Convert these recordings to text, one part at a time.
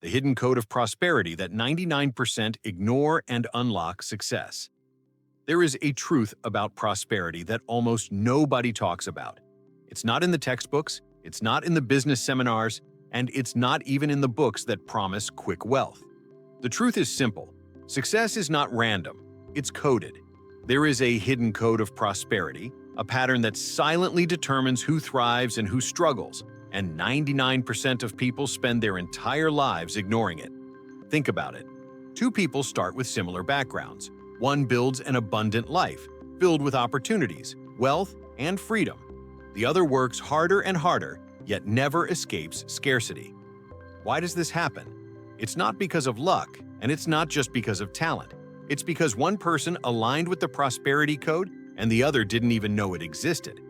the hidden code of prosperity that 99% ignore and unlock success. There is a truth about prosperity that almost nobody talks about. It's not in the textbooks, it's not in the business seminars, and it's not even in the books that promise quick wealth. The truth is simple. Success is not random, it's coded. There is a hidden code of prosperity, a pattern that silently determines who thrives and who struggles, and 99% of people spend their entire lives ignoring it. Think about it. Two people start with similar backgrounds. One builds an abundant life, filled with opportunities, wealth, and freedom. The other works harder and harder, yet never escapes scarcity. Why does this happen? It's not because of luck, and it's not just because of talent. It's because one person aligned with the prosperity code and the other didn't even know it existed.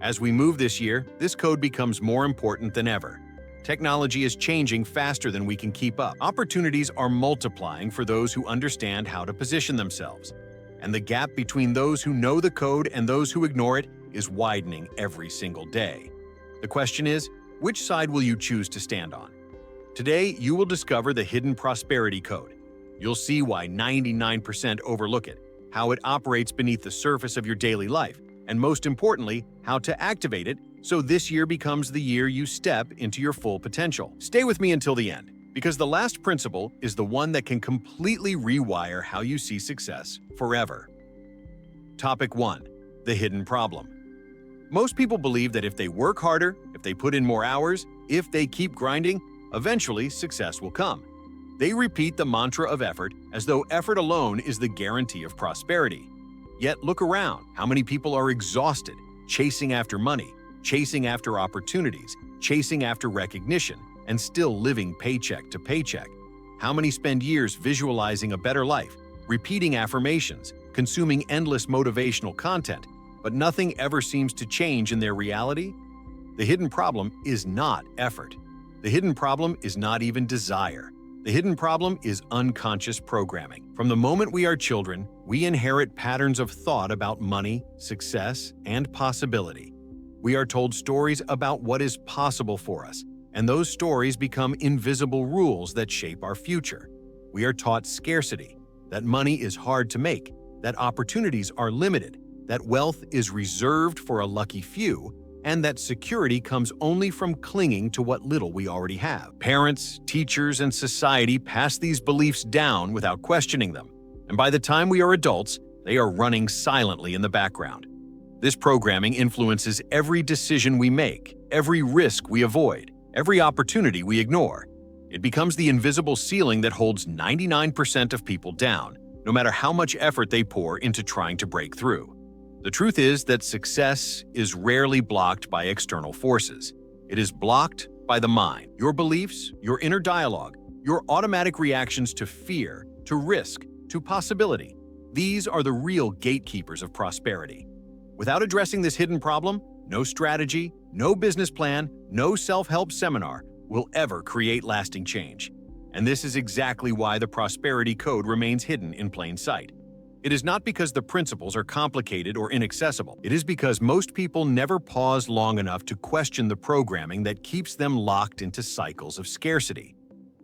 As we move this year, this code becomes more important than ever. Technology is changing faster than we can keep up. Opportunities are multiplying for those who understand how to position themselves. And the gap between those who know the code and those who ignore it is widening every single day. The question is, which side will you choose to stand on? Today, you will discover the hidden prosperity code. You'll see why 99% overlook it, how it operates beneath the surface of your daily life, and most importantly, how to activate it so this year becomes the year you step into your full potential. Stay with me until the end, because the last principle is the one that can completely rewire how you see success forever. Topic 1. The hidden problem. Most people believe that if they work harder, if they put in more hours, if they keep grinding, eventually success will come. They repeat the mantra of effort as though effort alone is the guarantee of prosperity. Yet look around. How many people are exhausted, chasing after money, chasing after opportunities, chasing after recognition, and still living paycheck to paycheck? How many spend years visualizing a better life, repeating affirmations, consuming endless motivational content, but nothing ever seems to change in their reality? The hidden problem is not effort. The hidden problem is not even desire. The hidden problem is unconscious programming. From the moment we are children, we inherit patterns of thought about money, success, and possibility. We are told stories about what is possible for us, and those stories become invisible rules that shape our future. We are taught scarcity, that money is hard to make, that opportunities are limited, that wealth is reserved for a lucky few, and that security comes only from clinging to what little we already have. Parents, teachers, and society pass these beliefs down without questioning them, and by the time we are adults, they are running silently in the background. This programming influences every decision we make, every risk we avoid, every opportunity we ignore. It becomes the invisible ceiling that holds 99% of people down, no matter how much effort they pour into trying to break through. The truth is that success is rarely blocked by external forces. It is blocked by the mind, your beliefs, your inner dialogue, your automatic reactions to fear, to risk, to possibility. These are the real gatekeepers of prosperity. Without addressing this hidden problem, no strategy, no business plan, no self-help seminar will ever create lasting change. And this is exactly why the prosperity code remains hidden in plain sight. It is not because the principles are complicated or inaccessible. It is because most people never pause long enough to question the programming that keeps them locked into cycles of scarcity.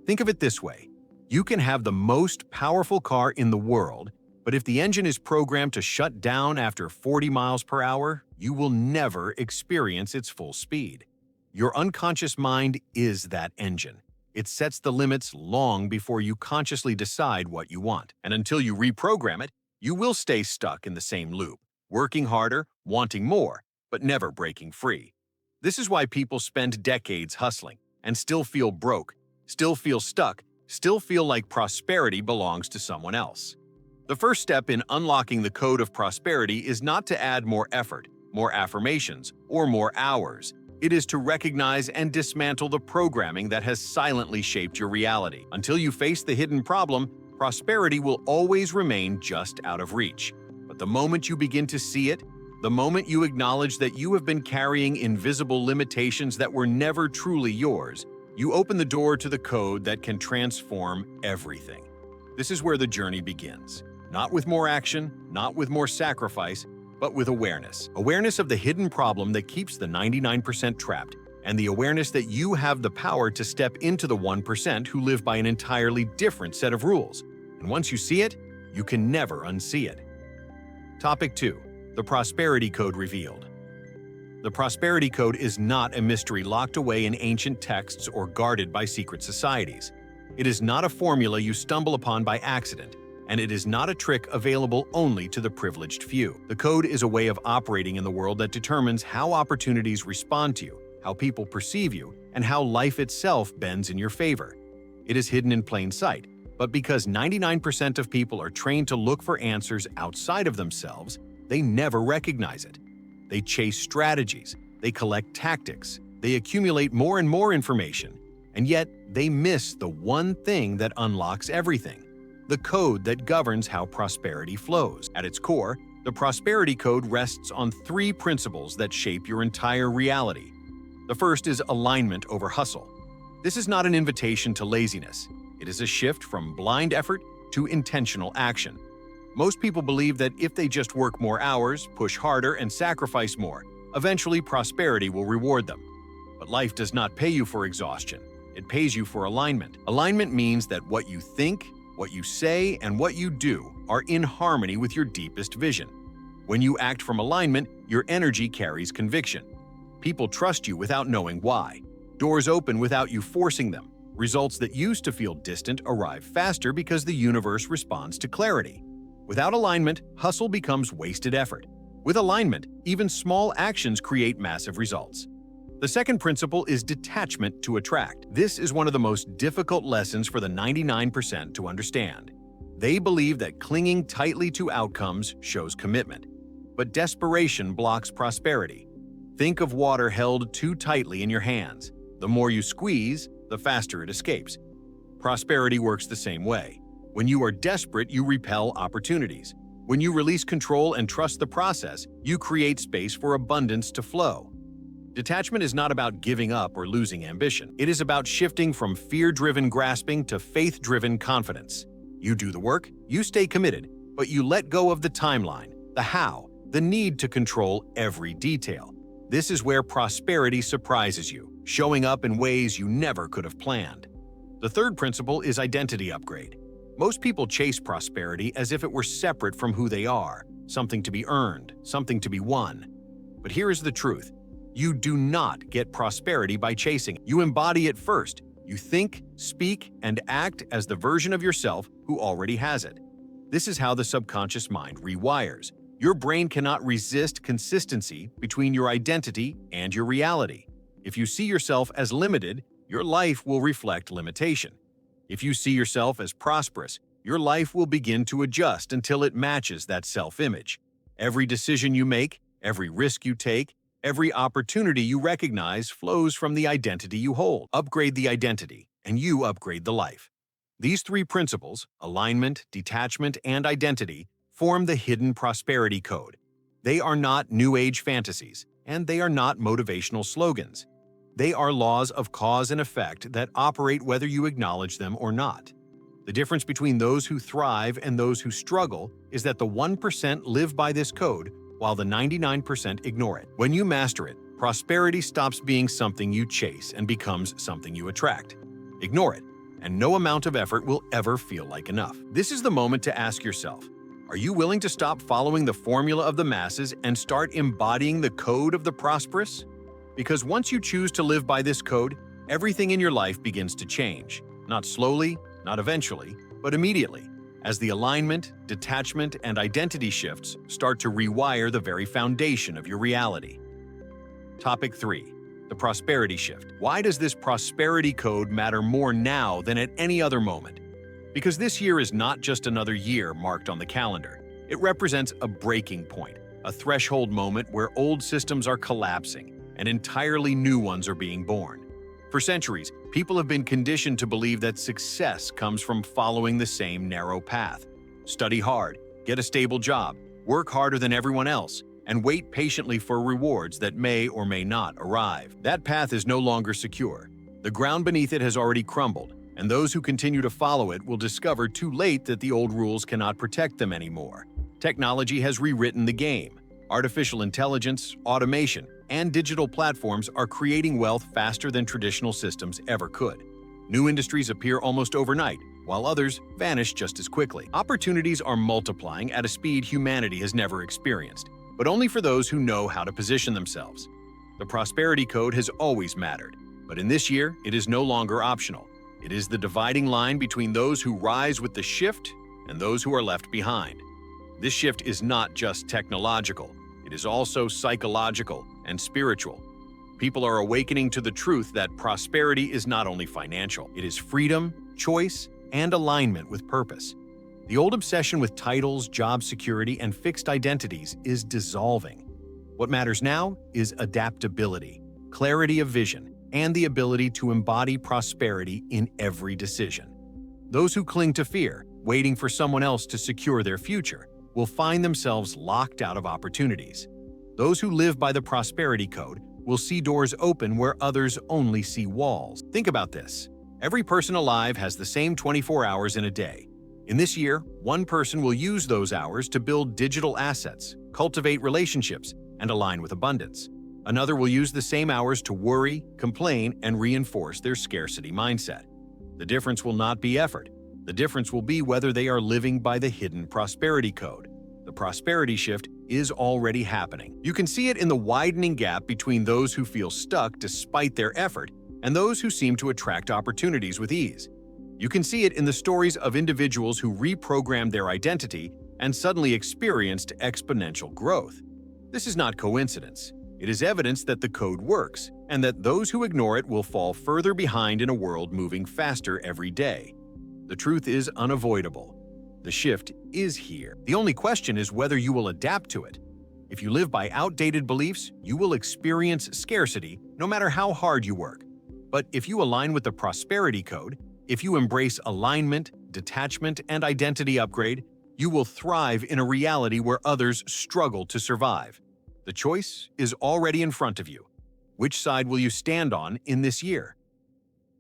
Think of it this way. You can have the most powerful car in the world, but if the engine is programmed to shut down after 40 miles per hour, you will never experience its full speed. Your unconscious mind is that engine. It sets the limits long before you consciously decide what you want. And until you reprogram it, you will stay stuck in the same loop, working harder, wanting more, but never breaking free. This is why people spend decades hustling and still feel broke, still feel stuck, still feel like prosperity belongs to someone else. The first step in unlocking the code of prosperity is not to add more effort, more affirmations, or more hours. It is to recognize and dismantle the programming that has silently shaped your reality. Until you face the hidden problem, prosperity will always remain just out of reach. But the moment you begin to see it, the moment you acknowledge that you have been carrying invisible limitations that were never truly yours, you open the door to the code that can transform everything. This is where the journey begins. Not with more action, not with more sacrifice, but with awareness. Awareness of the hidden problem that keeps the 99% trapped, and the awareness that you have the power to step into the 1% who live by an entirely different set of rules. And once you see it, you can never unsee it. Topic 2. The Prosperity Code revealed. The Prosperity Code is not a mystery locked away in ancient texts or guarded by secret societies. It is not a formula you stumble upon by accident, and it is not a trick available only to the privileged few. The code is a way of operating in the world that determines how opportunities respond to you, how people perceive you, and how life itself bends in your favor. It is hidden in plain sight, but because 99% of people are trained to look for answers outside of themselves, they never recognize it. They chase strategies, they collect tactics, they accumulate more and more information, and yet they miss the one thing that unlocks everything: the code that governs how prosperity flows. At its core, the Prosperity Code rests on 3 principles that shape your entire reality. The first is alignment over hustle. This is not an invitation to laziness. It is a shift from blind effort to intentional action. Most people believe that if they just work more hours, push harder, and sacrifice more, eventually prosperity will reward them. But life does not pay you for exhaustion. It pays you for alignment. Alignment means that what you think, what you say, and what you do are in harmony with your deepest vision. When you act from alignment, your energy carries conviction. People trust you without knowing why. Doors open without you forcing them. Results that used to feel distant arrive faster because the universe responds to clarity. Without alignment, hustle becomes wasted effort. With alignment, even small actions create massive results. The second principle is detachment to attract. This is one of the most difficult lessons for the 99% to understand. They believe that clinging tightly to outcomes shows commitment, but desperation blocks prosperity. Think of water held too tightly in your hands. The more you squeeze, the faster it escapes. Prosperity works the same way. When you are desperate, you repel opportunities. When you release control and trust the process, you create space for abundance to flow. Detachment is not about giving up or losing ambition. It is about shifting from fear-driven grasping to faith-driven confidence. You do the work, you stay committed, but you let go of the timeline, the how, the need to control every detail. This is where prosperity surprises you, showing up in ways you never could have planned. The third principle is identity upgrade. Most people chase prosperity as if it were separate from who they are, something to be earned, something to be won. But here is the truth. You do not get prosperity by chasing. You embody it first. You think, speak, and act as the version of yourself who already has it. This is how the subconscious mind rewires. Your brain cannot resist consistency between your identity and your reality. If you see yourself as limited, your life will reflect limitation. If you see yourself as prosperous, your life will begin to adjust until it matches that self-image. Every decision you make, every risk you take, every opportunity you recognize flows from the identity you hold. Upgrade the identity, and you upgrade the life. These 3 principles, alignment, detachment, and identity, form the hidden prosperity code. They are not New Age fantasies, and they are not motivational slogans. They are laws of cause and effect that operate whether you acknowledge them or not. The difference between those who thrive and those who struggle is that the 1% live by this code, while the 99% ignore it. When you master it, prosperity stops being something you chase and becomes something you attract. Ignore it, and no amount of effort will ever feel like enough. This is the moment to ask yourself, are you willing to stop following the formula of the masses and start embodying the code of the prosperous? Because once you choose to live by this code, everything in your life begins to change. Not slowly, not eventually, but immediately, as the alignment, detachment, and identity shifts start to rewire the very foundation of your reality. Topic 3. The Prosperity Shift. Why does this prosperity code matter more now than at any other moment? Because this year is not just another year marked on the calendar. It represents a breaking point, a threshold moment where old systems are collapsing and entirely new ones are being born. For centuries, people have been conditioned to believe that success comes from following the same narrow path. Study hard, get a stable job, work harder than everyone else, and wait patiently for rewards that may or may not arrive. That path is no longer secure. The ground beneath it has already crumbled, and those who continue to follow it will discover too late that the old rules cannot protect them anymore. Technology has rewritten the game. Artificial intelligence, automation, and digital platforms are creating wealth faster than traditional systems ever could. New industries appear almost overnight, while others vanish just as quickly. Opportunities are multiplying at a speed humanity has never experienced, but only for those who know how to position themselves. The prosperity code has always mattered, but in this year, it is no longer optional. It is the dividing line between those who rise with the shift and those who are left behind. This shift is not just technological, it is also psychological and spiritual. People are awakening to the truth that prosperity is not only financial, it is freedom, choice, and alignment with purpose. The old obsession with titles, job security, and fixed identities is dissolving. What matters now is adaptability, clarity of vision, and the ability to embody prosperity in every decision. Those who cling to fear, waiting for someone else to secure their future, will find themselves locked out of opportunities. Those who live by the prosperity code will see doors open where others only see walls. Think about this. Every person alive has the same 24 hours in a day. In this year, one person will use those hours to build digital assets, cultivate relationships, and align with abundance. Another will use the same hours to worry, complain, and reinforce their scarcity mindset. The difference will not be effort. The difference will be whether they are living by the hidden prosperity code. The prosperity shift is already happening. You can see it in the widening gap between those who feel stuck despite their effort and those who seem to attract opportunities with ease. You can see it in the stories of individuals who reprogrammed their identity and suddenly experienced exponential growth. This is not coincidence. It is evidence that the code works, and that those who ignore it will fall further behind in a world moving faster every day. The truth is unavoidable. The shift is here. The only question is whether you will adapt to it. If you live by outdated beliefs, you will experience scarcity no matter how hard you work. But if you align with the prosperity code, if you embrace alignment, detachment, and identity upgrade, you will thrive in a reality where others struggle to survive. The choice is already in front of you. Which side will you stand on in this year?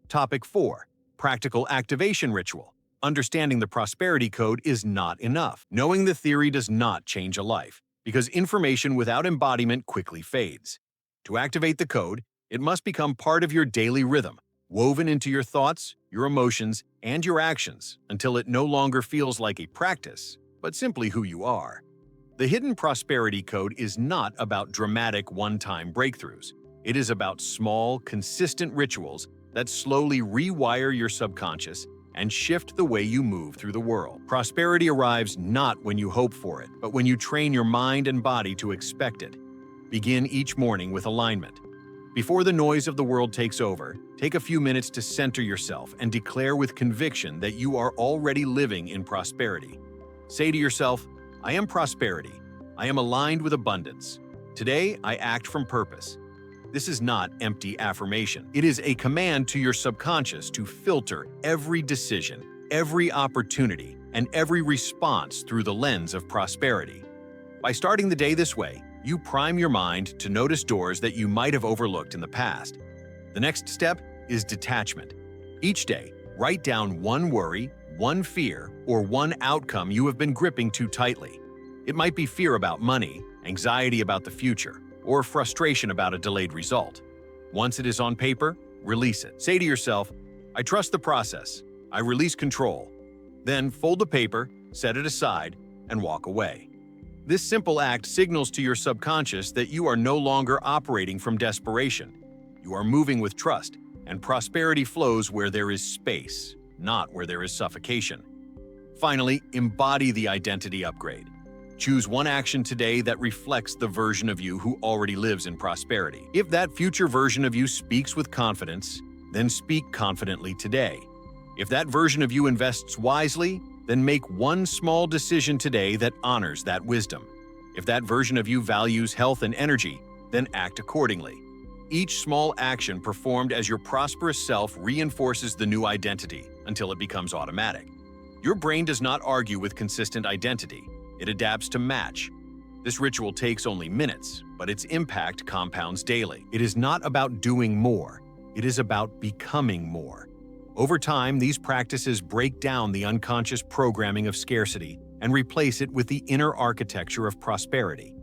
Topic 4. Practical activation ritual. Understanding the prosperity code is not enough. Knowing the theory does not change a life, because information without embodiment quickly fades. To activate the code, it must become part of your daily rhythm, woven into your thoughts, your emotions, and your actions until it no longer feels like a practice, but simply who you are. The hidden prosperity code is not about dramatic one-time breakthroughs. It is about small, consistent rituals that slowly rewire your subconscious and shift the way you move through the world. Prosperity arrives not when you hope for it, but when you train your mind and body to expect it. Begin each morning with alignment. Before the noise of the world takes over, take a few minutes to center yourself and declare with conviction that you are already living in prosperity. Say to yourself, I am prosperity. I am aligned with abundance. Today, I act from purpose. This is not empty affirmation. It is a command to your subconscious to filter every decision, every opportunity, and every response through the lens of prosperity. By starting the day this way, you prime your mind to notice doors that you might have overlooked in the past. The next step is detachment. Each day, write down one worry, one fear, or one outcome you have been gripping too tightly. It might be fear about money, anxiety about the future, or frustration about a delayed result. Once it is on paper, release it. Say to yourself, I trust the process. I release control. Then fold the paper, set it aside, and walk away. This simple act signals to your subconscious that you are no longer operating from desperation. You are moving with trust, and prosperity flows where there is space, not where there is suffocation. Finally, embody the identity upgrade. Choose one action today that reflects the version of you who already lives in prosperity. If that future version of you speaks with confidence, then speak confidently today. If that version of you invests wisely, then make one small decision today that honors that wisdom. If that version of you values health and energy, then act accordingly. Each small action performed as your prosperous self reinforces the new identity until it becomes automatic. Your brain does not argue with consistent identity. It adapts to match. This ritual takes only minutes, but its impact compounds daily. It is not about doing more. It is about becoming more. Over time, these practices break down the unconscious programming of scarcity and replace it with the inner architecture of prosperity.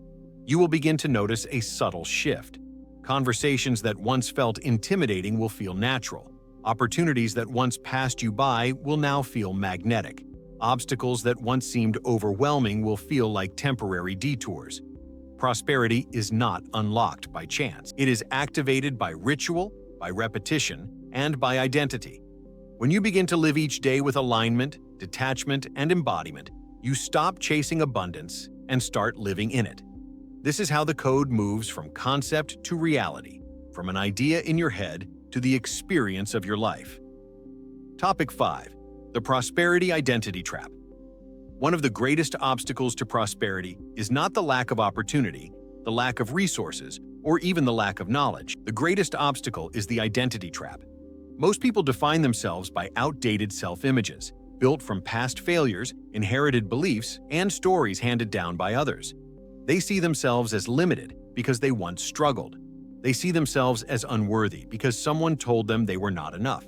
You will begin to notice a subtle shift. Conversations that once felt intimidating will feel natural. Opportunities that once passed you by will now feel magnetic. Obstacles that once seemed overwhelming will feel like temporary detours. Prosperity is not unlocked by chance. It is activated by ritual, by repetition, and by identity. When you begin to live each day with alignment, detachment, and embodiment, you stop chasing abundance and start living in it. This is how the code moves from concept to reality, from an idea in your head to the experience of your life. Topic 5. The Prosperity Identity Trap. One of the greatest obstacles to prosperity is not the lack of opportunity, the lack of resources, or even the lack of knowledge. The greatest obstacle is the identity trap. Most people define themselves by outdated self-images, built from past failures, inherited beliefs, and stories handed down by others. They see themselves as limited because they once struggled. They see themselves as unworthy because someone told them they were not enough.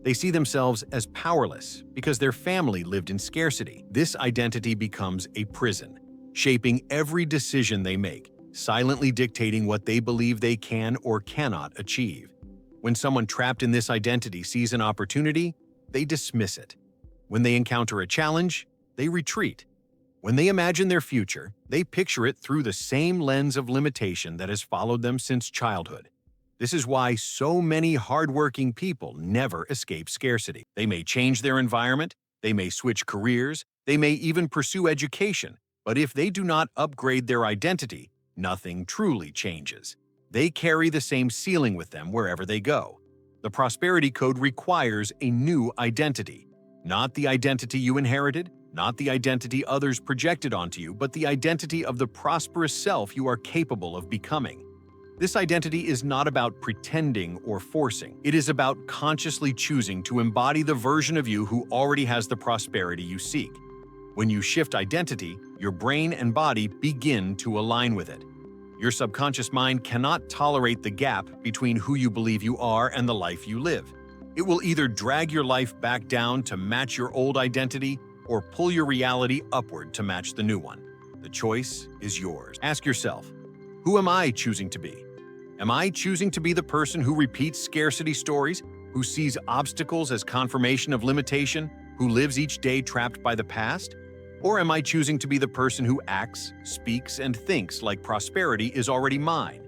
They see themselves as powerless because their family lived in scarcity. This identity becomes a prison, shaping every decision they make, silently dictating what they believe they can or cannot achieve. When someone trapped in this identity sees an opportunity, they dismiss it. When they encounter a challenge, they retreat. When they imagine their future, they picture it through the same lens of limitation that has followed them since childhood. This is why so many hardworking people never escape scarcity. They may change their environment, they may switch careers, they may even pursue education, but if they do not upgrade their identity, nothing truly changes. They carry the same ceiling with them wherever they go. The prosperity code requires a new identity. Not the identity you inherited, not the identity others projected onto you, but the identity of the prosperous self you are capable of becoming. This identity is not about pretending or forcing. It is about consciously choosing to embody the version of you who already has the prosperity you seek. When you shift identity, your brain and body begin to align with it. Your subconscious mind cannot tolerate the gap between who you believe you are and the life you live. It will either drag your life back down to match your old identity or pull your reality upward to match the new one. The choice is yours. Ask yourself, who am I choosing to be? Am I choosing to be the person who repeats scarcity stories, who sees obstacles as confirmation of limitation, who lives each day trapped by the past? Or am I choosing to be the person who acts, speaks, and thinks like prosperity is already mine?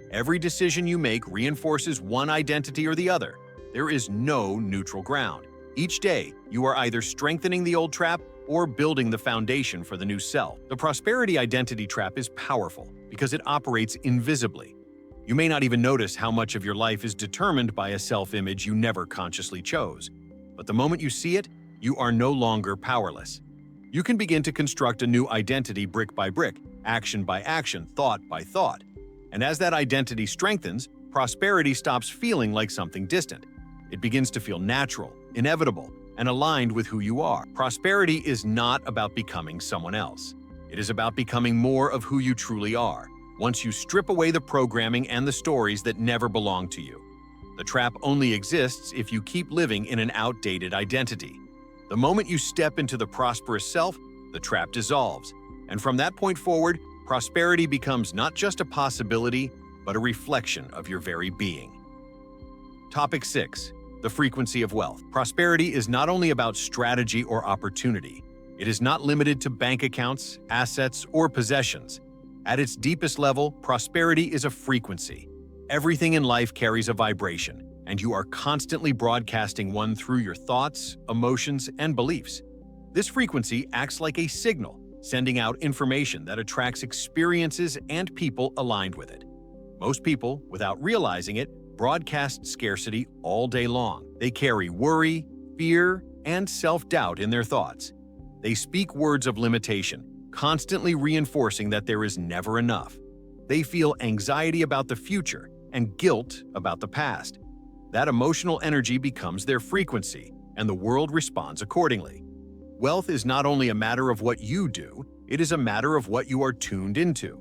Every decision you make reinforces one identity or the other. There is no neutral ground. Each day, you are either strengthening the old trap or building the foundation for the new self. The prosperity identity trap is powerful because it operates invisibly. You may not even notice how much of your life is determined by a self-image you never consciously chose. But the moment you see it, you are no longer powerless. You can begin to construct a new identity brick by brick, action by action, thought by thought. And as that identity strengthens, prosperity stops feeling like something distant. It begins to feel natural, inevitable, and aligned with who you are. Prosperity is not about becoming someone else. It is about becoming more of who you truly are, once you strip away the programming and the stories that never belong to you. The trap only exists if you keep living in an outdated identity. The moment you step into the prosperous self, the trap dissolves. And from that point forward, prosperity becomes not just a possibility, but a reflection of your very being. Topic 6. The frequency of wealth. Prosperity is not only about strategy or opportunity. It is not limited to bank accounts, assets, or possessions. At its deepest level, prosperity is a frequency. Everything in life carries a vibration, and you are constantly broadcasting one through your thoughts, emotions, and beliefs. This frequency acts like a signal, sending out information that attracts experiences and people aligned with it. Most people, without realizing it, broadcast scarcity all day long. They carry worry, fear, and self-doubt in their thoughts. They speak words of limitation, constantly reinforcing that there is never enough. They feel anxiety about the future and guilt about the past. That emotional energy becomes their frequency, and the world responds accordingly. Wealth is not only a matter of what you do, it is a matter of what you are tuned into.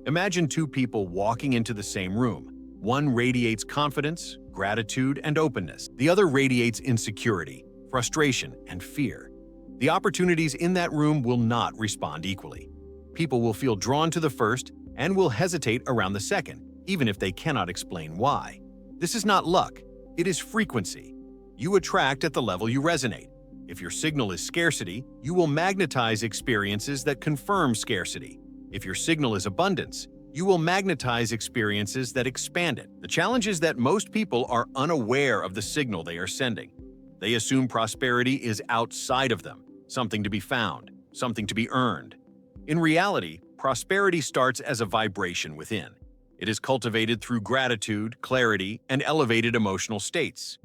Imagine two people walking into the same room. One radiates confidence, gratitude, and openness. The other radiates insecurity, frustration, and fear. The opportunities in that room will not respond equally. People will feel drawn to the first and will hesitate around the second, even if they cannot explain why. This is not luck, it is frequency. You attract at the level you resonate. If your signal is scarcity, you will magnetize experiences that confirm scarcity. If your signal is abundance, you will magnetize experiences that expand it. The challenge is that most people are unaware of the signal they are sending. They assume prosperity is outside of them, something to be found, something to be earned. In reality, prosperity starts as a vibration within. It is cultivated through gratitude, clarity, and elevated emotional states.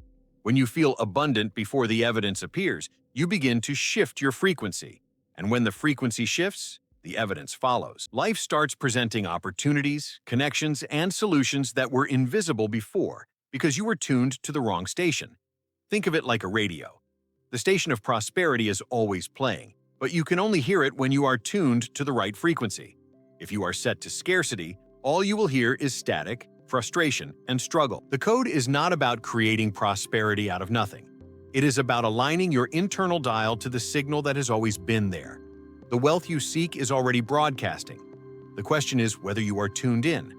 When you feel abundant before the evidence appears, you begin to shift your frequency. And when the frequency shifts, the evidence follows. Life starts presenting opportunities, connections, and solutions that were invisible before because you were tuned to the wrong station. Think of it like a radio. The station of prosperity is always playing, but you can only hear it when you are tuned to the right frequency. If you are set to scarcity, all you will hear is static, frustration, and struggle. The code is not about creating prosperity out of nothing. It is about aligning your internal dial to the signal that has always been there. The wealth you seek is already broadcasting. The question is whether you are tuned in.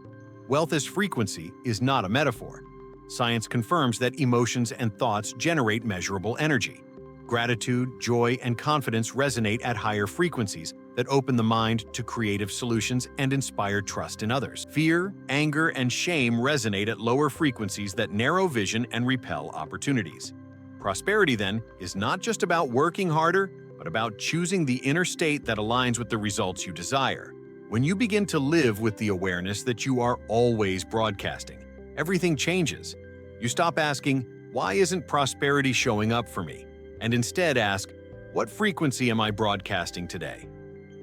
Wealth as frequency is not a metaphor. Science confirms that emotions and thoughts generate measurable energy. Gratitude, joy, and confidence resonate at higher frequencies that open the mind to creative solutions and inspire trust in others. Fear, anger, and shame resonate at lower frequencies that narrow vision and repel opportunities. Prosperity, then, is not just about working harder, but about choosing the inner state that aligns with the results you desire. When you begin to live with the awareness that you are always broadcasting, everything changes. You stop asking, "Why isn't prosperity showing up for me?" and instead ask, "What frequency am I broadcasting today?"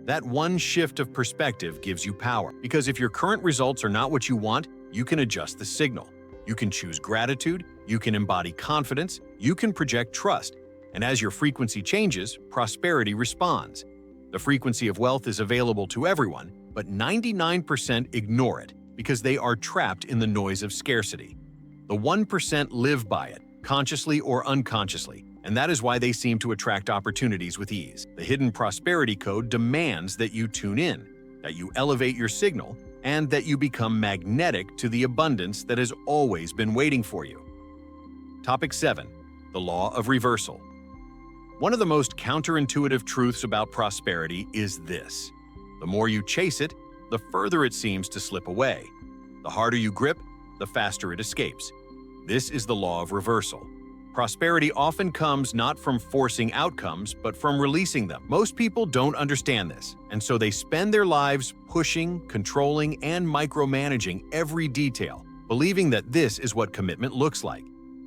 That one shift of perspective gives you power, because if your current results are not what you want, you can adjust the signal. You can choose gratitude, you can embody confidence, you can project trust, and as your frequency changes, prosperity responds. The frequency of wealth is available to everyone, but 99% ignore it because they are trapped in the noise of scarcity. The 1% live by it, consciously or unconsciously, and that is why they seem to attract opportunities with ease. The hidden prosperity code demands that you tune in, that you elevate your signal, and that you become magnetic to the abundance that has always been waiting for you. Topic 7. The Law of Reversal. One of the most counterintuitive truths about prosperity is this: the more you chase it, the further it seems to slip away. The harder you grip, the faster it escapes. This is the law of reversal. Prosperity often comes not from forcing outcomes, but from releasing them. Most people don't understand this, and so they spend their lives pushing, controlling, and micromanaging every detail, believing that this is what commitment looks like.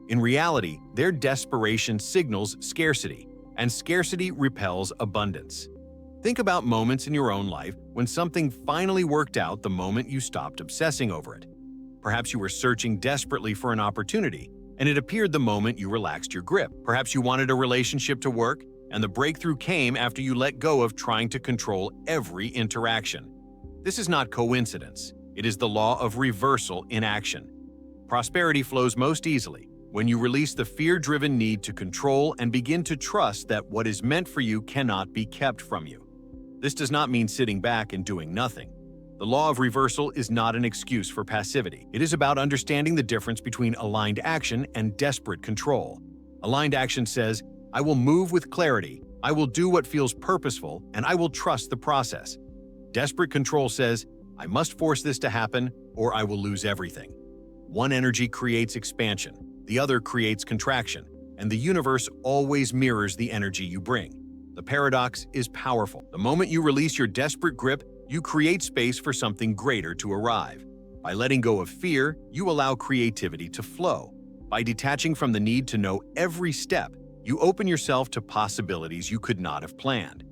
In reality, their desperation signals scarcity, and scarcity repels abundance. Think about moments in your own life when something finally worked out the moment you stopped obsessing over it. Perhaps you were searching desperately for an opportunity, and it appeared the moment you relaxed your grip. Perhaps you wanted a relationship to work, and the breakthrough came after you let go of trying to control every interaction. This is not coincidence. It is the law of reversal in action. Prosperity flows most easily when you release the fear-driven need to control and begin to trust that what is meant for you cannot be kept from you. This does not mean sitting back and doing nothing. The law of reversal is not an excuse for passivity. It is about understanding the difference between aligned action and desperate control. Aligned action says, "I will move with clarity, I will do what feels purposeful, and I will trust the process." Desperate control says, "I must force this to happen, or I will lose everything." One energy creates expansion, the other creates contraction, and the universe always mirrors the energy you bring. The paradox is powerful. The moment you release your desperate grip, you create space for something greater to arrive. By letting go of fear, you allow creativity to flow. By detaching from the need to know every step, you open yourself to possibilities you could not have planned.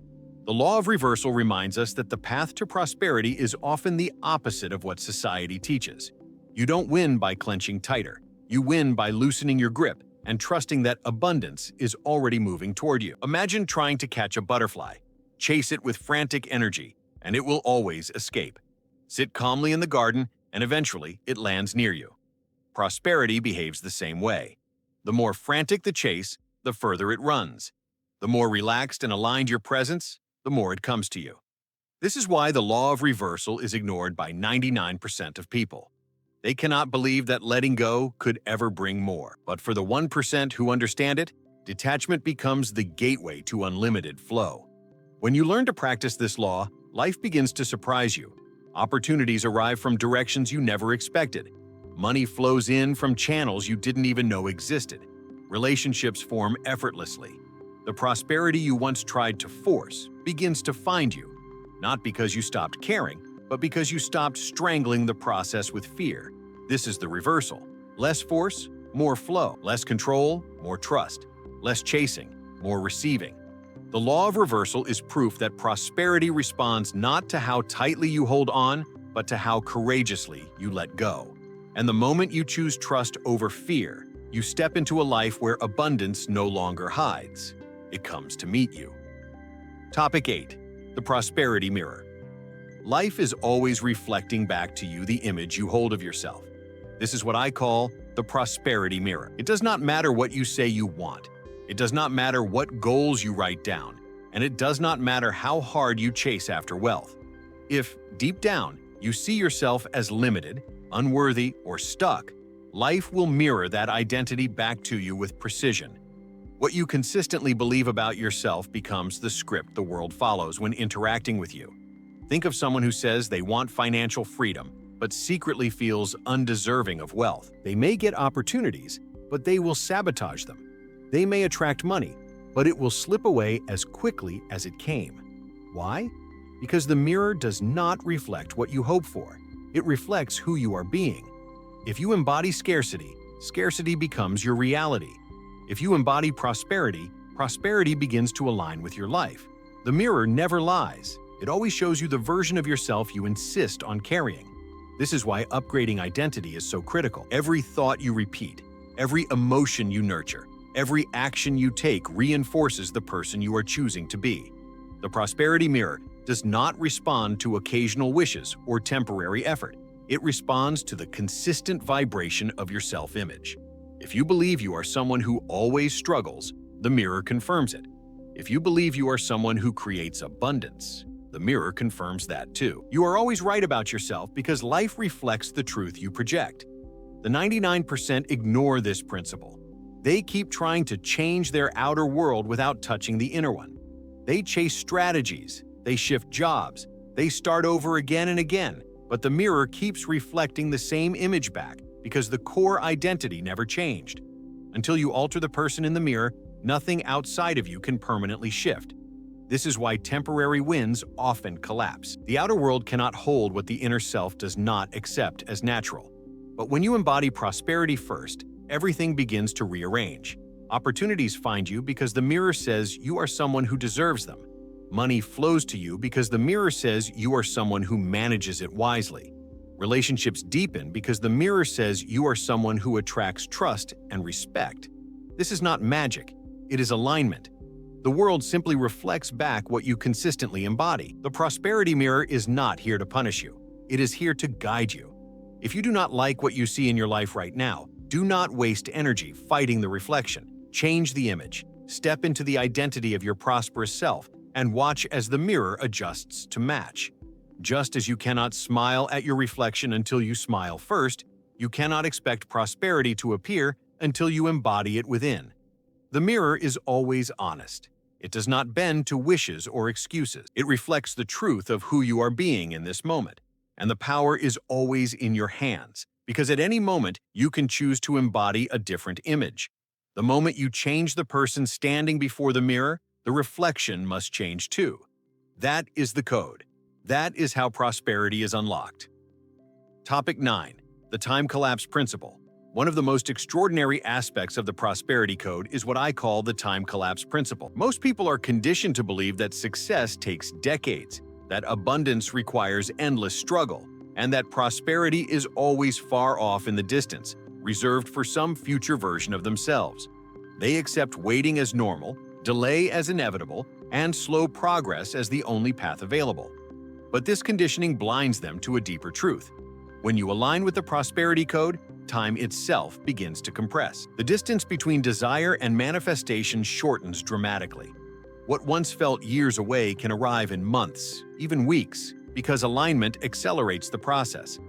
The law of reversal reminds us that the path to prosperity is often the opposite of what society teaches. You don't win by clenching tighter. You win by loosening your grip and trusting that abundance is already moving toward you. Imagine trying to catch a butterfly. Chase it with frantic energy, and it will always escape. Sit calmly in the garden, and eventually it lands near you. Prosperity behaves the same way. The more frantic the chase, the further it runs. The more relaxed and aligned your presence, the more it comes to you. This is why the law of reversal is ignored by 99% of people. They cannot believe that letting go could ever bring more. But for the 1% who understand it, detachment becomes the gateway to unlimited flow. When you learn to practice this law, life begins to surprise you. Opportunities arrive from directions you never expected. Money flows in from channels you didn't even know existed. Relationships form effortlessly. The prosperity you once tried to force begins to find you, not because you stopped caring, but because you stopped strangling the process with fear. This is the reversal. Less force, more flow. Less control, more trust. Less chasing, more receiving. The law of reversal is proof that prosperity responds not to how tightly you hold on, but to how courageously you let go. And the moment you choose trust over fear, you step into a life where abundance no longer hides. It comes to meet you. Topic 8. The Prosperity Mirror. Life is always reflecting back to you the image you hold of yourself. This is what I call the prosperity mirror. It does not matter what you say you want. It does not matter what goals you write down. And it does not matter how hard you chase after wealth. If, deep down, you see yourself as limited, unworthy, or stuck, life will mirror that identity back to you with precision. What you consistently believe about yourself becomes the script the world follows when interacting with you. Think of someone who says they want financial freedom, but secretly feels undeserving of wealth. They may get opportunities, but they will sabotage them. They may attract money, but it will slip away as quickly as it came. Why? Because the mirror does not reflect what you hope for. It reflects who you are being. If you embody scarcity, scarcity becomes your reality. If you embody prosperity, prosperity begins to align with your life. The mirror never lies. It always shows you the version of yourself you insist on carrying. This is why upgrading identity is so critical. Every thought you repeat, every emotion you nurture, every action you take reinforces the person you are choosing to be. The prosperity mirror does not respond to occasional wishes or temporary effort. It responds to the consistent vibration of your self-image. If you believe you are someone who always struggles, the mirror confirms it. If you believe you are someone who creates abundance, the mirror confirms that too. You are always right about yourself because life reflects the truth you project. The 99% ignore this principle. They keep trying to change their outer world without touching the inner one. They chase strategies, they shift jobs, they start over again and again, but the mirror keeps reflecting the same image back because the core identity never changed. Until you alter the person in the mirror, nothing outside of you can permanently shift. This is why temporary wins often collapse. The outer world cannot hold what the inner self does not accept as natural. But when you embody prosperity first, everything begins to rearrange. Opportunities find you because the mirror says you are someone who deserves them. Money flows to you because the mirror says you are someone who manages it wisely. Relationships deepen because the mirror says you are someone who attracts trust and respect. This is not magic, it is alignment. The world simply reflects back what you consistently embody. The prosperity mirror is not here to punish you. It is here to guide you. If you do not like what you see in your life right now, do not waste energy fighting the reflection. Change the image. Step into the identity of your prosperous self and watch as the mirror adjusts to match. Just as you cannot smile at your reflection until you smile first, you cannot expect prosperity to appear until you embody it within. The mirror is always honest. It does not bend to wishes or excuses. It reflects the truth of who you are being in this moment. And the power is always in your hands, because at any moment you can choose to embody a different image. The moment you change the person standing before the mirror, the reflection must change too. That is the code. That is how prosperity is unlocked. Topic 9. The Time Collapse Principle. One of the most extraordinary aspects of the prosperity code is what I call the time collapse principle. Most people are conditioned to believe that success takes decades, that abundance requires endless struggle, and that prosperity is always far off in the distance, reserved for some future version of themselves. They accept waiting as normal, delay as inevitable, and slow progress as the only path available. But this conditioning blinds them to a deeper truth. When you align with the prosperity code, time itself begins to compress. The distance between desire and manifestation shortens dramatically. What once felt years away can arrive in months, even weeks, because alignment accelerates the process.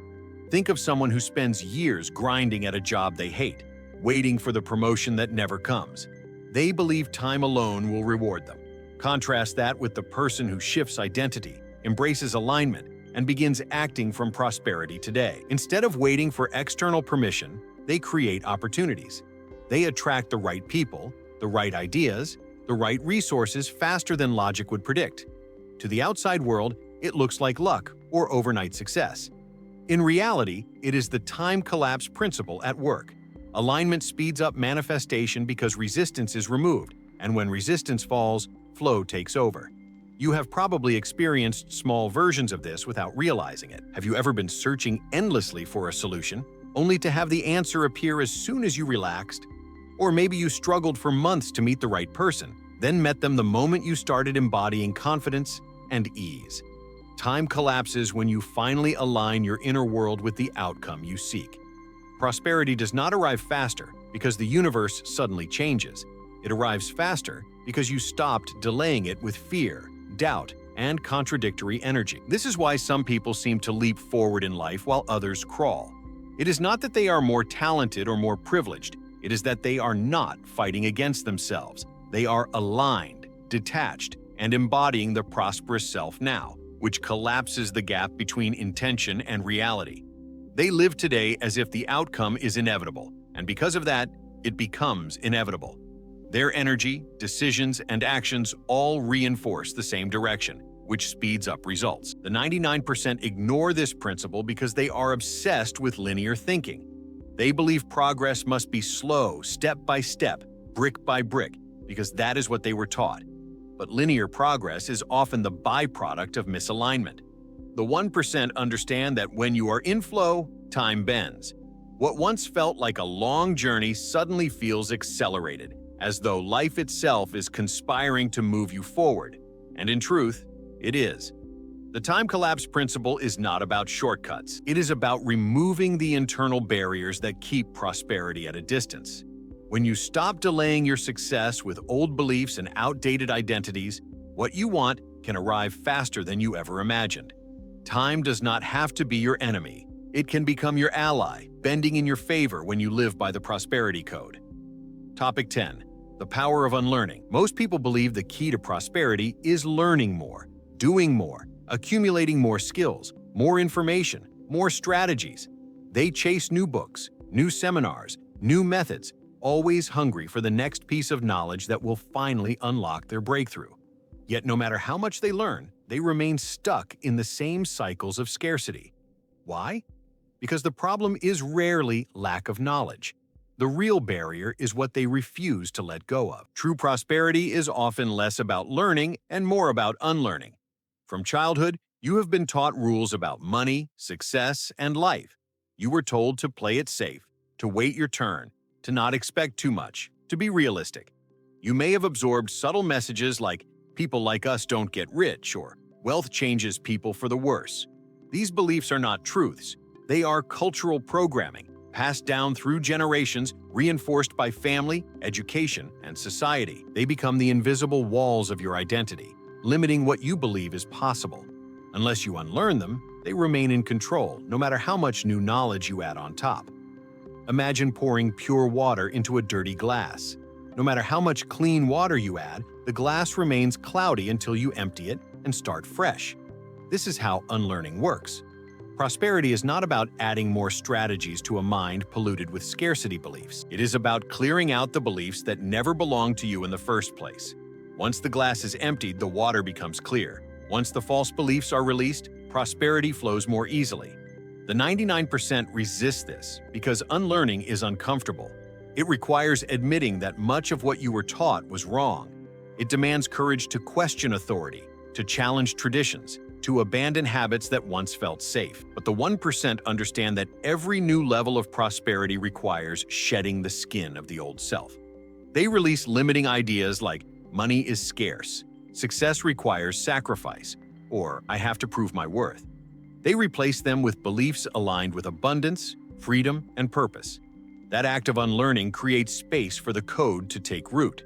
Think of someone who spends years grinding at a job they hate, waiting for the promotion that never comes. They believe time alone will reward them. Contrast that with the person who shifts identity, embraces alignment, and begins acting from prosperity today. Instead of waiting for external permission, they create opportunities. They attract the right people, the right ideas, the right resources faster than logic would predict. To the outside world, it looks like luck or overnight success. In reality, it is the time collapse principle at work. Alignment speeds up manifestation because resistance is removed, and when resistance falls, flow takes over. You have probably experienced small versions of this without realizing it. Have you ever been searching endlessly for a solution, only to have the answer appear as soon as you relaxed? Or maybe you struggled for months to meet the right person, then met them the moment you started embodying confidence and ease. Time collapses when you finally align your inner world with the outcome you seek. Prosperity does not arrive faster because the universe suddenly changes. It arrives faster because you stopped delaying it with fear, doubt, and contradictory energy. This is why some people seem to leap forward in life while others crawl. It is not that they are more talented or more privileged. It is that they are not fighting against themselves. They are aligned, detached, and embodying the prosperous self now, which collapses the gap between intention and reality. They live today as if the outcome is inevitable, and because of that, it becomes inevitable. Their energy, decisions, and actions all reinforce the same direction, which speeds up results. The 99% ignore this principle because they are obsessed with linear thinking. They believe progress must be slow, step by step, brick by brick, because that is what they were taught. But linear progress is often the byproduct of misalignment. The 1% understand that when you are in flow, time bends. What once felt like a long journey suddenly feels accelerated, as though life itself is conspiring to move you forward. And in truth, it is. The time collapse principle is not about shortcuts. It is about removing the internal barriers that keep prosperity at a distance. When you stop delaying your success with old beliefs and outdated identities, what you want can arrive faster than you ever imagined. Time does not have to be your enemy. It can become your ally, bending in your favor when you live by the prosperity code. Topic 10. The power of unlearning. Most people believe the key to prosperity is learning more, doing more, accumulating more skills, more information, more strategies. They chase new books, new seminars, new methods, always hungry for the next piece of knowledge that will finally unlock their breakthrough. Yet no matter how much they learn, they remain stuck in the same cycles of scarcity. Why? Because the problem is rarely lack of knowledge. The real barrier is what they refuse to let go of. True prosperity is often less about learning and more about unlearning. From childhood, you have been taught rules about money, success, and life. You were told to play it safe, to wait your turn, to not expect too much, to be realistic. You may have absorbed subtle messages like, "People like us don't get rich," or "Wealth changes people for the worse." These beliefs are not truths. They are cultural programming, passed down through generations, reinforced by family, education, and society. They become the invisible walls of your identity, limiting what you believe is possible. Unless you unlearn them, they remain in control, no matter how much new knowledge you add on top. Imagine pouring pure water into a dirty glass. No matter how much clean water you add, the glass remains cloudy until you empty it and start fresh. This is how unlearning works. Prosperity is not about adding more strategies to a mind polluted with scarcity beliefs. It is about clearing out the beliefs that never belonged to you in the first place. Once the glass is emptied, the water becomes clear. Once the false beliefs are released, prosperity flows more easily. The 99% resist this because unlearning is uncomfortable. It requires admitting that much of what you were taught was wrong. It demands courage to question authority, to challenge traditions, to abandon habits that once felt safe. But the 1% understand that every new level of prosperity requires shedding the skin of the old self. They release limiting ideas like, "Money is scarce," "Success requires sacrifice," or "I have to prove my worth." They replace them with beliefs aligned with abundance, freedom, and purpose. That act of unlearning creates space for the code to take root.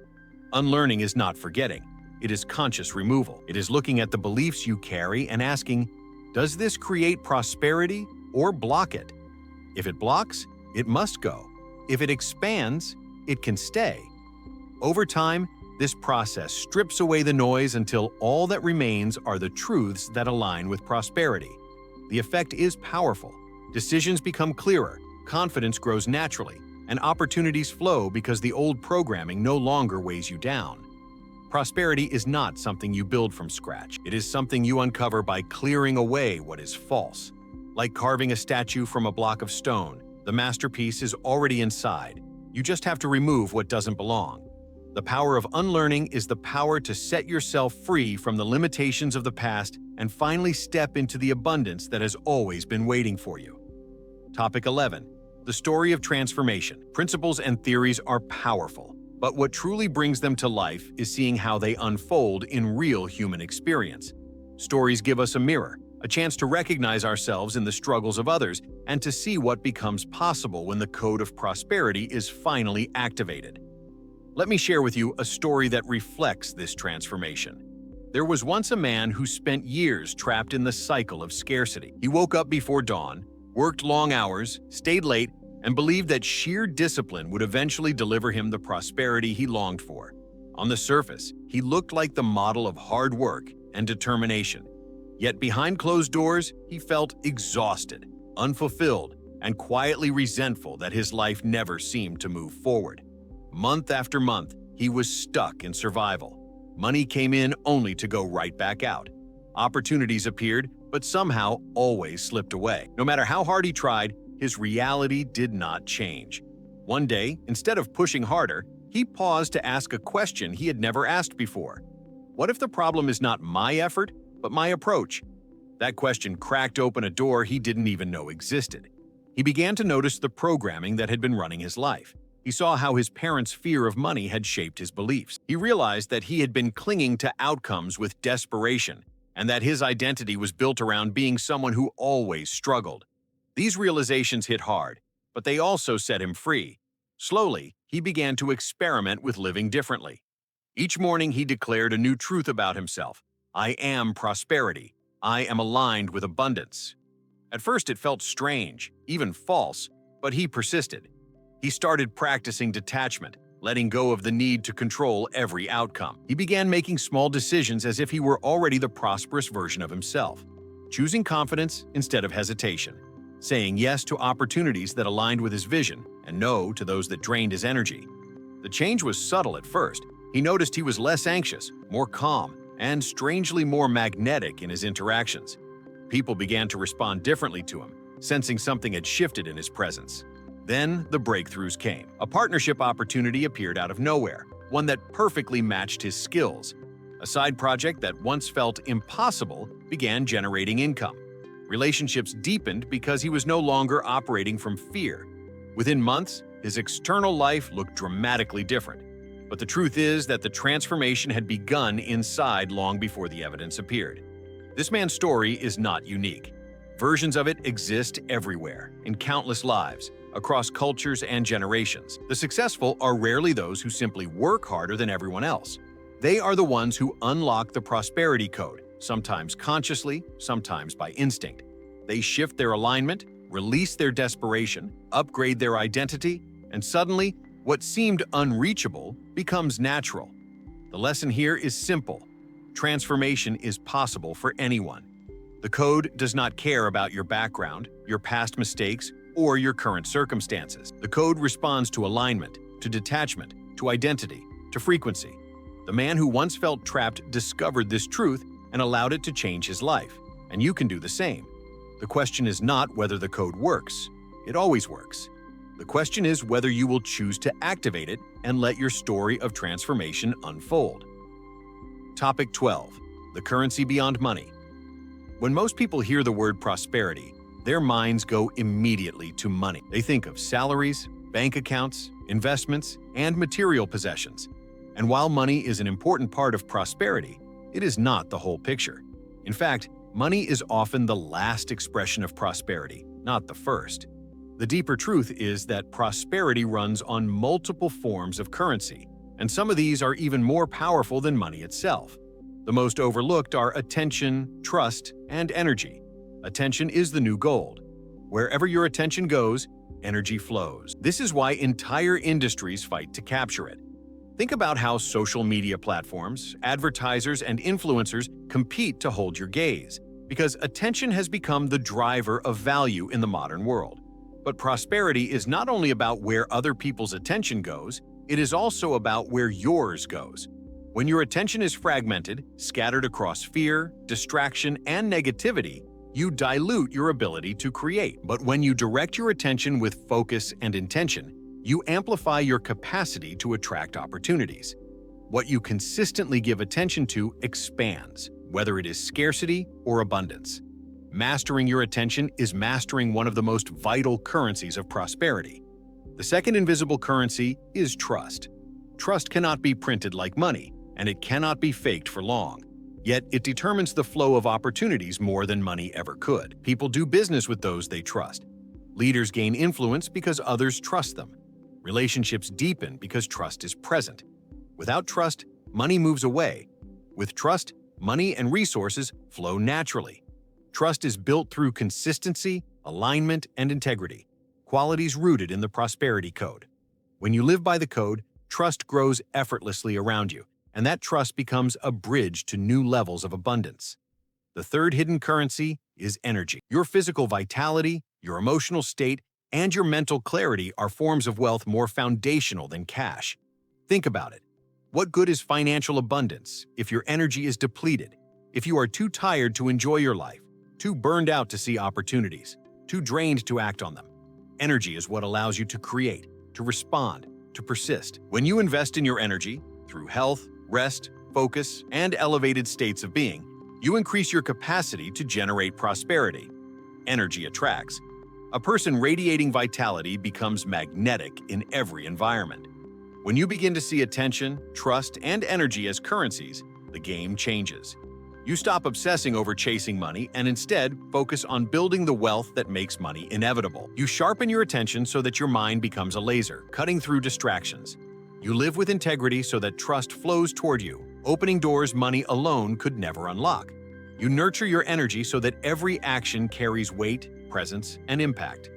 Unlearning is not forgetting. It is conscious removal. It is looking at the beliefs you carry and asking, does this create prosperity or block it? If it blocks, it must go. If it expands, it can stay. Over time, this process strips away the noise until all that remains are the truths that align with prosperity. The effect is powerful. Decisions become clearer, confidence grows naturally, and opportunities flow because the old programming no longer weighs you down. Prosperity is not something you build from scratch. It is something you uncover by clearing away what is false. Like carving a statue from a block of stone, the masterpiece is already inside. You just have to remove what doesn't belong. The power of unlearning is the power to set yourself free from the limitations of the past and finally step into the abundance that has always been waiting for you. Topic 11. The story of transformation. Principles and theories are powerful, but what truly brings them to life is seeing how they unfold in real human experience. Stories give us a mirror, a chance to recognize ourselves in the struggles of others and to see what becomes possible when the code of prosperity is finally activated. Let me share with you a story that reflects this transformation. There was once a man who spent years trapped in the cycle of scarcity. He woke up before dawn, worked long hours, stayed late, and believed that sheer discipline would eventually deliver him the prosperity he longed for. On the surface, he looked like the model of hard work and determination. Yet behind closed doors, he felt exhausted, unfulfilled, and quietly resentful that his life never seemed to move forward. Month after month, he was stuck in survival. Money came in only to go right back out. Opportunities appeared, but somehow always slipped away. No matter how hard he tried, his reality did not change. One day, instead of pushing harder, he paused to ask a question he had never asked before. What if the problem is not my effort, but my approach? That question cracked open a door he didn't even know existed. He began to notice the programming that had been running his life. He saw how his parents' fear of money had shaped his beliefs. He realized that he had been clinging to outcomes with desperation, and that his identity was built around being someone who always struggled. These realizations hit hard, but they also set him free. Slowly, he began to experiment with living differently. Each morning, he declared a new truth about himself. I am prosperity. I am aligned with abundance. At first, it felt strange, even false, but he persisted. He started practicing detachment, letting go of the need to control every outcome. He began making small decisions as if he were already the prosperous version of himself, choosing confidence instead of hesitation, saying yes to opportunities that aligned with his vision and no to those that drained his energy. The change was subtle at first. He noticed he was less anxious, more calm, and strangely more magnetic in his interactions. People began to respond differently to him, sensing something had shifted in his presence. Then the breakthroughs came. A partnership opportunity appeared out of nowhere, one that perfectly matched his skills. A side project that once felt impossible began generating income. Relationships deepened because he was no longer operating from fear. Within months, his external life looked dramatically different. But the truth is that the transformation had begun inside long before the evidence appeared. This man's story is not unique. Versions of it exist everywhere, in countless lives, across cultures and generations. The successful are rarely those who simply work harder than everyone else. They are the ones who unlock the prosperity code, sometimes consciously, sometimes by instinct. They shift their alignment, release their desperation, upgrade their identity, and suddenly, what seemed unreachable becomes natural. The lesson here is simple. Transformation is possible for anyone. The code does not care about your background, your past mistakes, or your current circumstances. The code responds to alignment, to detachment, to identity, to frequency. The man who once felt trapped discovered this truth and allowed it to change his life, and you can do the same. The question is not whether the code works. It always works. The question is whether you will choose to activate it and let your story of transformation unfold. Topic 12. The currency beyond money. When most people hear the word prosperity, their minds go immediately to money. They think of salaries, bank accounts, investments, and material possessions. And while money is an important part of prosperity, it is not the whole picture. In fact, money is often the last expression of prosperity, not the first. The deeper truth is that prosperity runs on multiple forms of currency, and some of these are even more powerful than money itself. The most overlooked are attention, trust, and energy. Attention is the new gold. Wherever your attention goes, energy flows. This is why entire industries fight to capture it. Think about how social media platforms, advertisers, and influencers compete to hold your gaze, because attention has become the driver of value in the modern world. But prosperity is not only about where other people's attention goes, it is also about where yours goes. When your attention is fragmented, scattered across fear, distraction, and negativity, you dilute your ability to create. But when you direct your attention with focus and intention, you amplify your capacity to attract opportunities. What you consistently give attention to expands, whether it is scarcity or abundance. Mastering your attention is mastering one of the most vital currencies of prosperity. The second invisible currency is trust. Trust cannot be printed like money, and it cannot be faked for long. Yet it determines the flow of opportunities more than money ever could. People do business with those they trust. Leaders gain influence because others trust them. Relationships deepen because trust is present. Without trust, money moves away. With trust, money and resources flow naturally. Trust is built through consistency, alignment, and integrity, qualities rooted in the prosperity code. When you live by the code, trust grows effortlessly around you, and that trust becomes a bridge to new levels of abundance. The third hidden currency is energy. Your physical vitality, your emotional state, and your mental clarity are forms of wealth more foundational than cash. Think about it. What good is financial abundance if your energy is depleted, if you are too tired to enjoy your life, too burned out to see opportunities, too drained to act on them? Energy is what allows you to create, to respond, to persist. When you invest in your energy, through health, rest, focus, and elevated states of being, you increase your capacity to generate prosperity. Energy attracts. A person radiating vitality becomes magnetic in every environment. When you begin to see attention, trust, and energy as currencies, the game changes. You stop obsessing over chasing money and instead focus on building the wealth that makes money inevitable. You sharpen your attention so that your mind becomes a laser, cutting through distractions. You live with integrity so that trust flows toward you, opening doors money alone could never unlock. You nurture your energy so that every action carries weight, presence, and impact.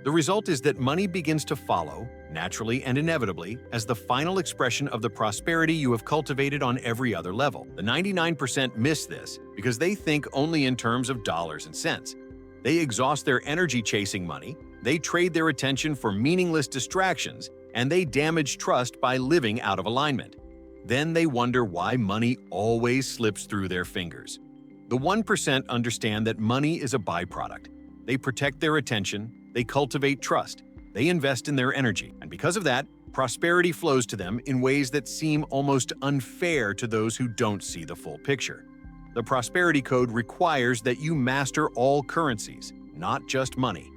The result is that money begins to follow, naturally and inevitably, as the final expression of the prosperity you have cultivated on every other level. The 99% miss this because they think only in terms of dollars and cents. They exhaust their energy chasing money, they trade their attention for meaningless distractions, and they damage trust by living out of alignment. Then they wonder why money always slips through their fingers. The 1% understand that money is a byproduct. They protect their attention, they cultivate trust, they invest in their energy, and because of that, prosperity flows to them in ways that seem almost unfair to those who don't see the full picture. The prosperity code requires that you master all currencies, not just money.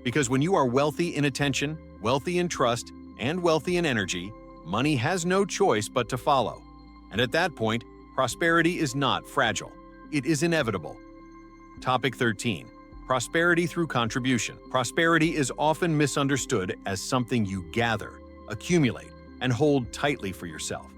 Because when you are wealthy in attention, wealthy in trust, and wealthy in energy, money has no choice but to follow. And at that point, prosperity is not fragile. It is inevitable. Topic 13. Prosperity through contribution. Prosperity is often misunderstood as something you gather, accumulate, and hold tightly for yourself.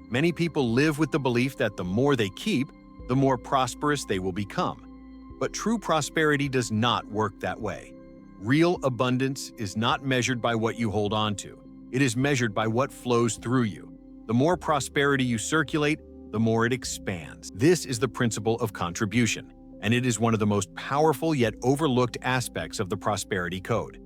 Many people live with the belief that the more they keep, the more prosperous they will become. But true prosperity does not work that way. Real abundance is not measured by what you hold on to. It is measured by what flows through you. The more prosperity you circulate, the more it expands. This is the principle of contribution, and it is one of the most powerful yet overlooked aspects of the prosperity code.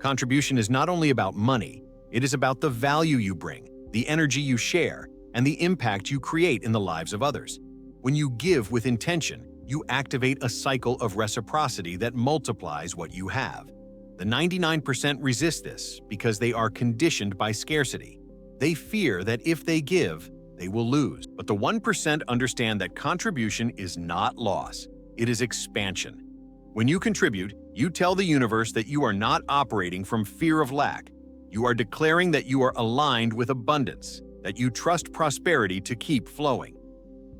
Contribution is not only about money, it is about the value you bring, the energy you share, and the impact you create in the lives of others. When you give with intention, you activate a cycle of reciprocity that multiplies what you have. The 99% resist this because they are conditioned by scarcity. They fear that if they give, they will lose. But the 1% understand that contribution is not loss, it is expansion. When you contribute, you tell the universe that you are not operating from fear of lack. You are declaring that you are aligned with abundance, that you trust prosperity to keep flowing.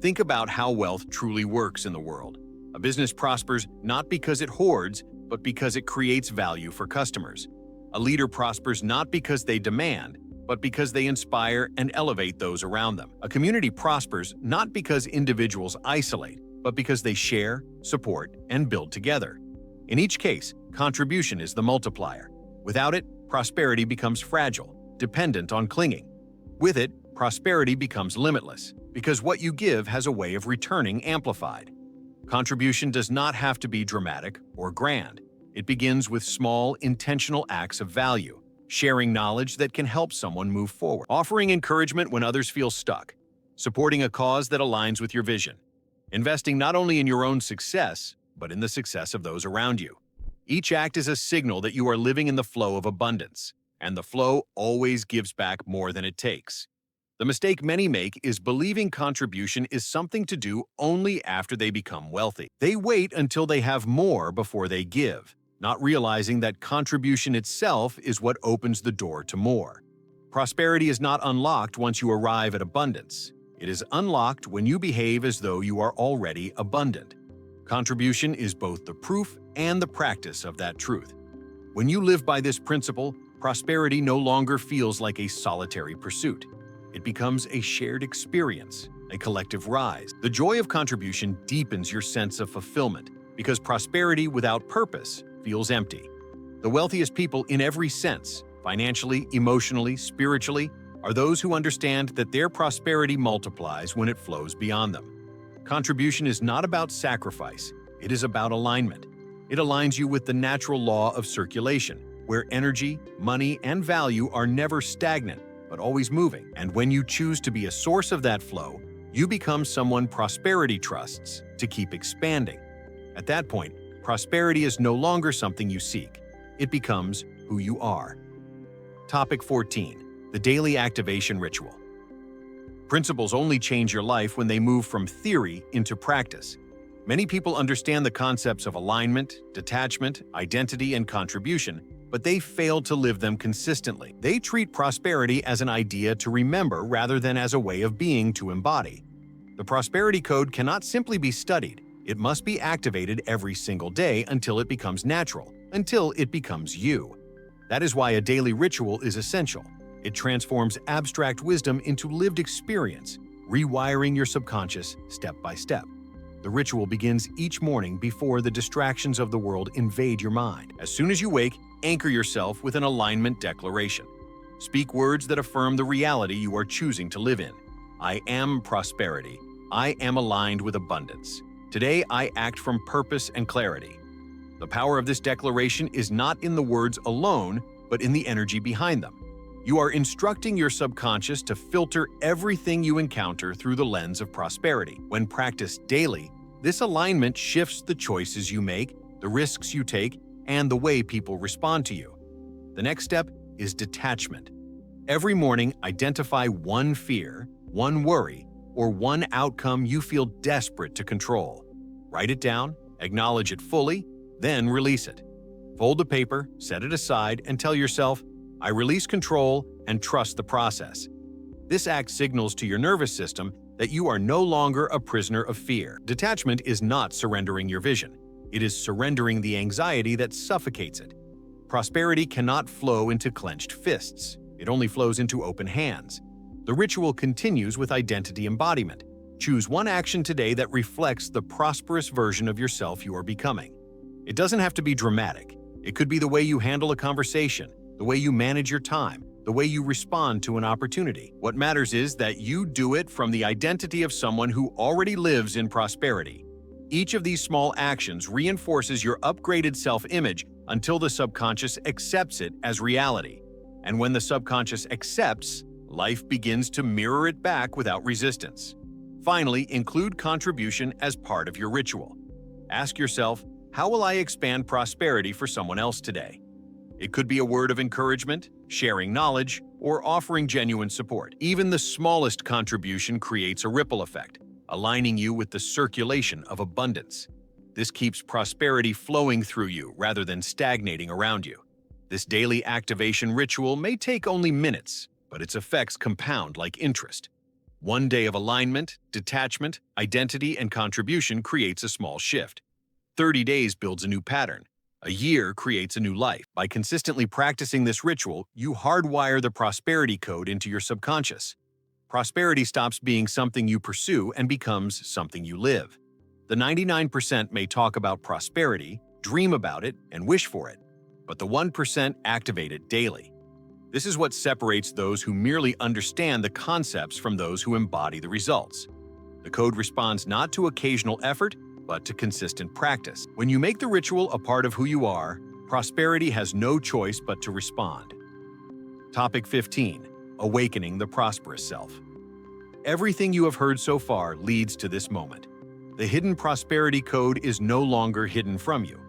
Think about how wealth truly works in the world. A business prospers not because it hoards, but because it creates value for customers. A leader prospers not because they demand, but because they inspire and elevate those around them. A community prospers not because individuals isolate, but because they share, support, and build together. In each case, Contribution is the multiplier. Without it, prosperity becomes fragile, dependent on clinging. With it, prosperity becomes limitless, because what you give has a way of returning amplified. Contribution does not have to be dramatic or grand. It begins with small, intentional acts of value, sharing knowledge that can help someone move forward, offering encouragement when others feel stuck, supporting a cause that aligns with your vision, investing not only in your own success, but in the success of those around you. Each act is a signal that you are living in the flow of abundance, and the flow always gives back more than it takes. The mistake many make is believing contribution is something to do only after they become wealthy. They wait until they have more before they give, not realizing that contribution itself is what opens the door to more. Prosperity is not unlocked once you arrive at abundance. It is unlocked when you behave as though you are already abundant. Contribution is both the proof and the practice of that truth. When you live by this principle, prosperity no longer feels like a solitary pursuit. It becomes a shared experience, a collective rise. The joy of contribution deepens your sense of fulfillment, because prosperity without purpose feels empty. The wealthiest people in every sense, financially, emotionally, spiritually, are those who understand that their prosperity multiplies when it flows beyond them. Contribution is not about sacrifice, it is about alignment. It aligns you with the natural law of circulation, where energy, money, and value are never stagnant, but always moving. And when you choose to be a source of that flow, you become someone prosperity trusts to keep expanding. At that point, prosperity is no longer something you seek. It becomes who you are. Topic 14. The Daily Activation Ritual. Principles only change your life when they move from theory into practice. Many people understand the concepts of alignment, detachment, identity, and contribution, but they fail to live them consistently. They treat prosperity as an idea to remember rather than as a way of being to embody. The prosperity code cannot simply be studied. It must be activated every single day until it becomes natural, until it becomes you. That is why a daily ritual is essential. It transforms abstract wisdom into lived experience, rewiring your subconscious step by step. The ritual begins each morning before the distractions of the world invade your mind. As soon as you wake, anchor yourself with an alignment declaration. Speak words that affirm the reality you are choosing to live in. I am prosperity. I am aligned with abundance. Today, I act from purpose and clarity. The power of this declaration is not in the words alone, but in the energy behind them. You are instructing your subconscious to filter everything you encounter through the lens of prosperity. When practiced daily, this alignment shifts the choices you make, the risks you take, and the way people respond to you. The next step is detachment. Every morning, identify one fear, one worry, or one outcome you feel desperate to control. Write it down, acknowledge it fully, then release it. Fold the paper, set it aside, and tell yourself, I release control and trust the process. This act signals to your nervous system that you are no longer a prisoner of fear. Detachment is not surrendering your vision. It is surrendering the anxiety that suffocates it. Prosperity cannot flow into clenched fists. It only flows into open hands. The ritual continues with identity embodiment. Choose one action today that reflects the prosperous version of yourself you are becoming. It doesn't have to be dramatic. It could be the way you handle a conversation, the way you manage your time, the way you respond to an opportunity. What matters is that you do it from the identity of someone who already lives in prosperity. Each of these small actions reinforces your upgraded self-image until the subconscious accepts it as reality. And when the subconscious accepts, life begins to mirror it back without resistance. Finally, include contribution as part of your ritual. Ask yourself, how will I expand prosperity for someone else today? It could be a word of encouragement, sharing knowledge, or offering genuine support. Even the smallest contribution creates a ripple effect, aligning you with the circulation of abundance. This keeps prosperity flowing through you rather than stagnating around you. This daily activation ritual may take only minutes, but its effects compound like interest. One day of alignment, detachment, identity, and contribution creates a small shift. 30 days builds a new pattern. A year creates a new life. By consistently practicing this ritual, you hardwire the prosperity code into your subconscious. Prosperity stops being something you pursue and becomes something you live. The 99% may talk about prosperity, dream about it, and wish for it. But the 1% activate it daily. This is what separates those who merely understand the concepts from those who embody the results. The code responds not to occasional effort, but to consistent practice. When you make the ritual a part of who you are, prosperity has no choice but to respond. Topic 15. Awakening the prosperous self. Everything you have heard so far leads to this moment. The hidden prosperity code is no longer hidden from you.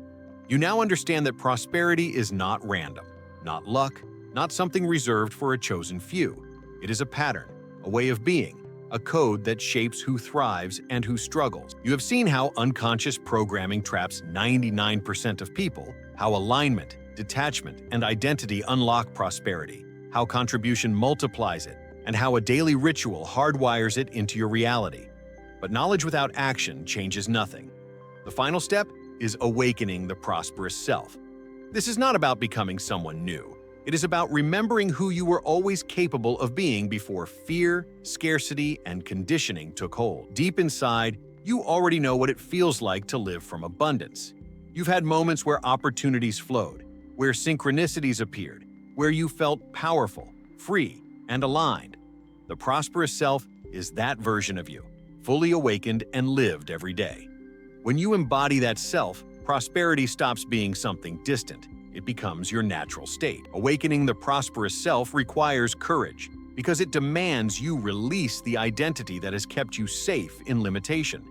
You now understand that prosperity is not random, not luck, not something reserved for a chosen few. It is a pattern, a way of being, a code that shapes who thrives and who struggles. You have seen how unconscious programming traps 99% of people, how alignment, detachment, and identity unlock prosperity, how contribution multiplies it, and how a daily ritual hardwires it into your reality. But knowledge without action changes nothing. The final step is awakening the prosperous self. This is not about becoming someone new. It is about remembering who you were always capable of being before fear, scarcity, and conditioning took hold. Deep inside, you already know what it feels like to live from abundance. You've had moments where opportunities flowed, where synchronicities appeared, where you felt powerful, free, and aligned. The prosperous self is that version of you, fully awakened and lived every day. When you embody that self, prosperity stops being something distant. It becomes your natural state. Awakening the prosperous self requires courage because it demands you release the identity that has kept you safe in limitation.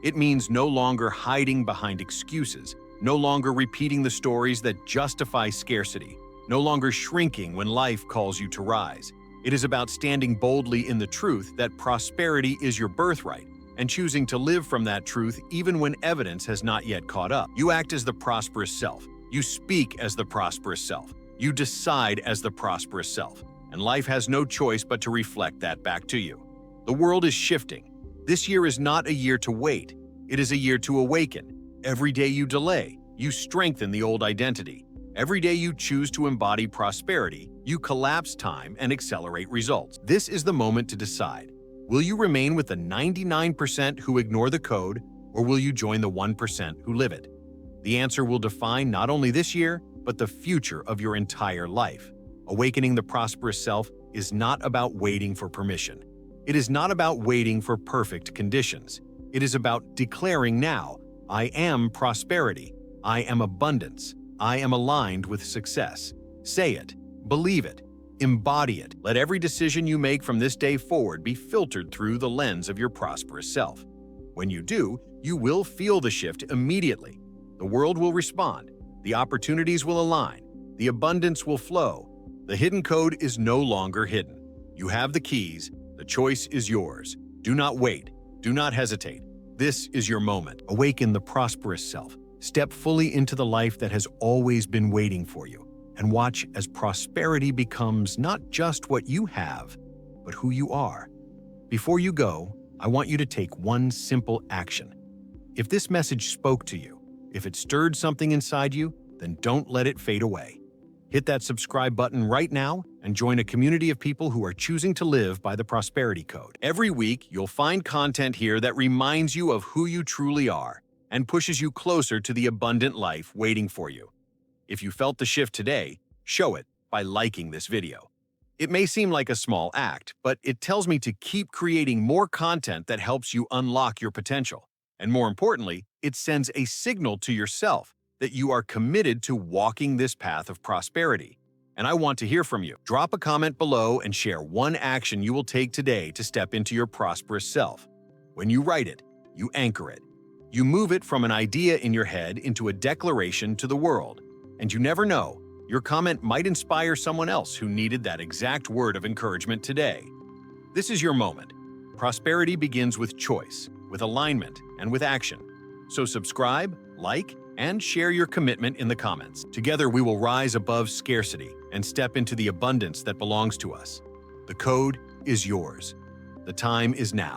It means no longer hiding behind excuses, no longer repeating the stories that justify scarcity, no longer shrinking when life calls you to rise. It is about standing boldly in the truth that prosperity is your birthright and choosing to live from that truth even when evidence has not yet caught up. You act as the prosperous self. You speak as the prosperous self. You decide as the prosperous self. And life has no choice but to reflect that back to you. The world is shifting. This year is not a year to wait. It is a year to awaken. Every day you delay, you strengthen the old identity. Every day you choose to embody prosperity, you collapse time and accelerate results. This is the moment to decide. Will you remain with the 99% who ignore the code, or will you join the 1% who live it? The answer will define not only this year, but the future of your entire life. Awakening the prosperous self is not about waiting for permission. It is not about waiting for perfect conditions. It is about declaring now, I am prosperity. I am abundance. I am aligned with success. Say it, believe it, embody it. Let every decision you make from this day forward be filtered through the lens of your prosperous self. When you do, you will feel the shift immediately. The world will respond. The opportunities will align. The abundance will flow. The hidden code is no longer hidden. You have the keys. The choice is yours. Do not wait. Do not hesitate. This is your moment. Awaken the prosperous self. Step fully into the life that has always been waiting for you, and watch as prosperity becomes not just what you have, but who you are. Before you go, I want you to take one simple action. If this message spoke to you, if it stirred something inside you, then don't let it fade away. Hit that subscribe button right now and join a community of people who are choosing to live by the prosperity code. Every week, you'll find content here that reminds you of who you truly are and pushes you closer to the abundant life waiting for you. If you felt the shift today, show it by liking this video. It may seem like a small act, but it tells me to keep creating more content that helps you unlock your potential. And more importantly, it sends a signal to yourself that you are committed to walking this path of prosperity. And I want to hear from you. Drop a comment below and share one action you will take today to step into your prosperous self. When you write it, you anchor it. You move it from an idea in your head into a declaration to the world. And you never know, your comment might inspire someone else who needed that exact word of encouragement today. This is your moment. Prosperity begins with choice, with alignment, and with action. So subscribe, like, and share your commitment in the comments. Together we will rise above scarcity and step into the abundance that belongs to us. The code is yours. The time is now.